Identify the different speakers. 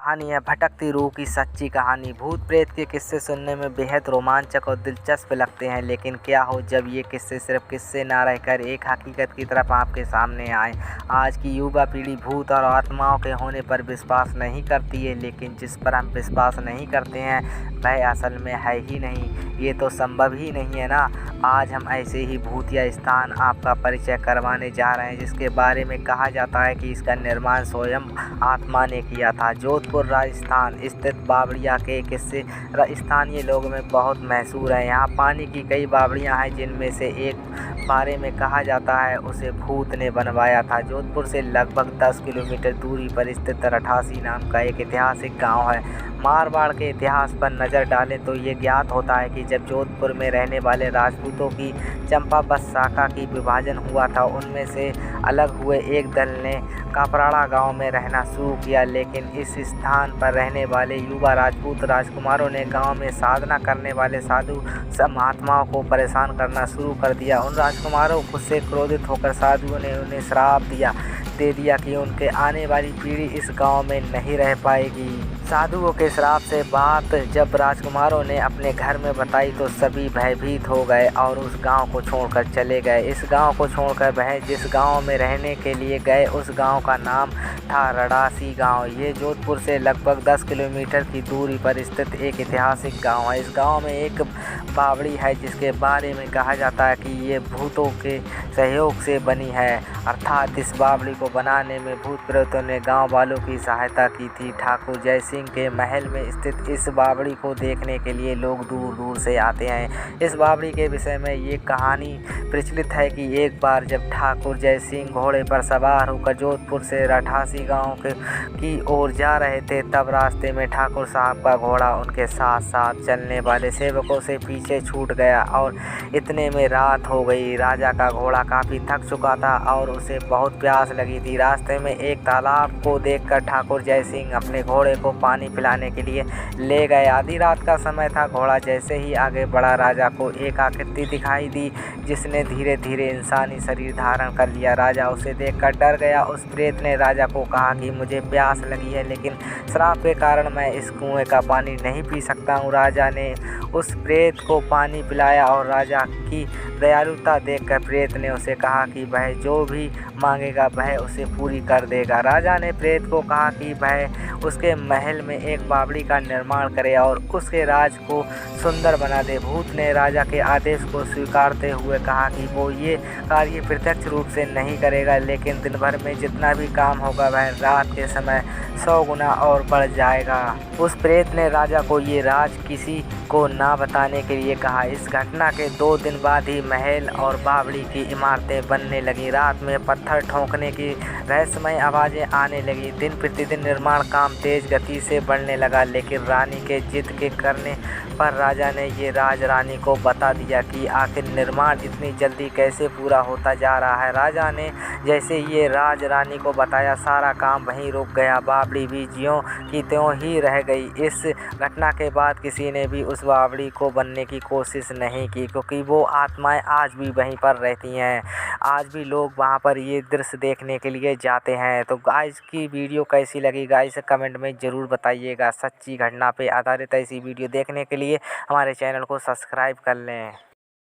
Speaker 1: कहानी है भटकती रूह की सच्ची कहानी। भूत प्रेत के किस्से सुनने में बेहद रोमांचक और दिलचस्प लगते हैं, लेकिन क्या हो जब ये किस्से सिर्फ किस्से ना रहकर एक हकीकत की तरफ आपके सामने आए। आज की युवा पीढ़ी भूत और आत्माओं के होने पर विश्वास नहीं करती है, लेकिन जिस पर हम विश्वास नहीं करते हैं वह असल में है ही नहीं। ये तो संभव ही नहीं है ना। आज हम ऐसे ही भूतिया स्थान आपका परिचय करवाने जा रहे हैं, जिसके बारे में कहा जाता है कि इसका निर्माण स्वयं आत्मा ने किया था। जोधपुर राजस्थान स्थित बावड़िया के किस्से स्थानीय लोगों में बहुत मशहूर है। यहाँ पानी की कई बावड़ियाँ हैं, जिनमें से एक बारे में कहा जाता है उसे भूत ने बनवाया था। जोधपुर से लगभग 10 किलोमीटर दूरी पर स्थित रठासी नाम का एक ऐतिहासिक गांव है। मारवाड़ के इतिहास पर नज़र डालें तो ये ज्ञात होता है कि जब जोधपुर में रहने वाले राजपूतों की चंपावत शाखा की विभाजन हुआ था, उनमें से अलग हुए एक दल ने कापराड़ा गांव में रहना शुरू किया। लेकिन इस स्थान पर रहने वाले युवा राजपूत राजकुमारों ने गांव में साधना करने वाले साधु महात्माओं को परेशान करना शुरू कर दिया। उन राजकुमारों से क्रोधित होकर साधुओं ने उन्हें श्राप दे दिया कि उनके आने वाली पीढ़ी इस गांव में नहीं रह पाएगी। साधुओं के श्राप से बात जब राजकुमारों ने अपने घर में बताई तो सभी भयभीत हो गए और उस गांव को छोड़कर चले गए। इस गांव को छोड़कर वह जिस गांव में रहने के लिए गए उस गांव का नाम था रडासी गांव। ये जोधपुर से लगभग 10 किलोमीटर की दूरी पर स्थित एक ऐतिहासिक गांव है। इस गांव में एक बावड़ी है जिसके बारे में कहा जाता है कि ये भूतों के सहयोग से बनी है, अर्थात इस बावड़ी को बनाने में भूत प्रेतों ने गांव वालों की सहायता की थी। ठाकुर जय सिंह के महल में स्थित इस बावड़ी को देखने के लिए लोग दूर दूर से आते हैं। इस बावड़ी के विषय में ये कहानी प्रचलित है कि एक बार जब ठाकुर जय सिंह घोड़े पर सवार होकर जोधपुर से रठासी गांव की ओर जा रहे थे, तब रास्ते में ठाकुर साहब का घोड़ा उनके साथ साथ चलने वाले सेवकों से पीछे छूट गया और इतने में रात हो गई। राजा का घोड़ा काफ़ी थक चुका था और उसे बहुत प्यास लगी थी। रास्ते में एक तालाब को देखकर ठाकुर जय सिंह अपने घोड़े को पानी पिलाने के लिए ले गए। आधी रात का समय था। घोड़ा जैसे ही आगे बढ़ा, राजा को एक आकृति दिखाई दी जिसने धीरे धीरे इंसानी शरीर धारण कर लिया। राजा उसे देखकर डर गया। उस प्रेत ने राजा को कहा कि मुझे प्यास लगी है, लेकिन श्राप के कारण मैं इस कुएं का पानी नहीं पी सकता हूँ। राजा ने उस प्रेत को पानी पिलाया और राजा की दयालुता देखकर प्रेत ने उसे कहा कि वह जो भी मांगेगा वह उसे पूरी कर देगा। राजा ने प्रेत को कहा कि वह उसके महल में एक बावड़ी का निर्माण करे और उसके राज को सुंदर बना दे। भूत ने राजा के आदेश को स्वीकारते हुए कहा कि वो ये कार्य प्रत्यक्ष रूप से नहीं करेगा, लेकिन दिन भर में जितना भी काम होगा वह रात के समय 100 गुना और बढ़ जाएगा। उस प्रेत ने राजा को ये राज किसी को ना बताने के लिए कहा। इस घटना के 2 दिन बाद ही महल और बावड़ी की इमारतें बनने लगी। रात में पत्थर ठोंकने की रहस्यमय आवाज़ें आने लगी। दिन प्रतिदिन निर्माण काम तेज गति से बढ़ने लगा, लेकिन रानी के जिद के करने पर राजा ने ये राज रानी को बता दिया कि आखिर निर्माण इतनी जल्दी कैसे पूरा होता जा रहा है। राजा ने जैसे ये राज रानी को बताया, सारा काम वहीं रुक गया। बावड़ी भी ज्यों की त्यों ही रह गई। इस घटना के बाद किसी ने भी उस बावड़ी को बनने की कोशिश नहीं की, क्योंकि वो आत्माएं आज भी वहीं पर रहती हैं। आज भी लोग वहां पर ये दृश्य देखने के लिए जाते हैं। तो गाइस की वीडियो कैसी लगी गाइस कमेंट में ज़रूर बताइएगा। सच्ची घटना पे आधारित ऐसी वीडियो देखने के लिए हमारे चैनल को सब्सक्राइब कर लें।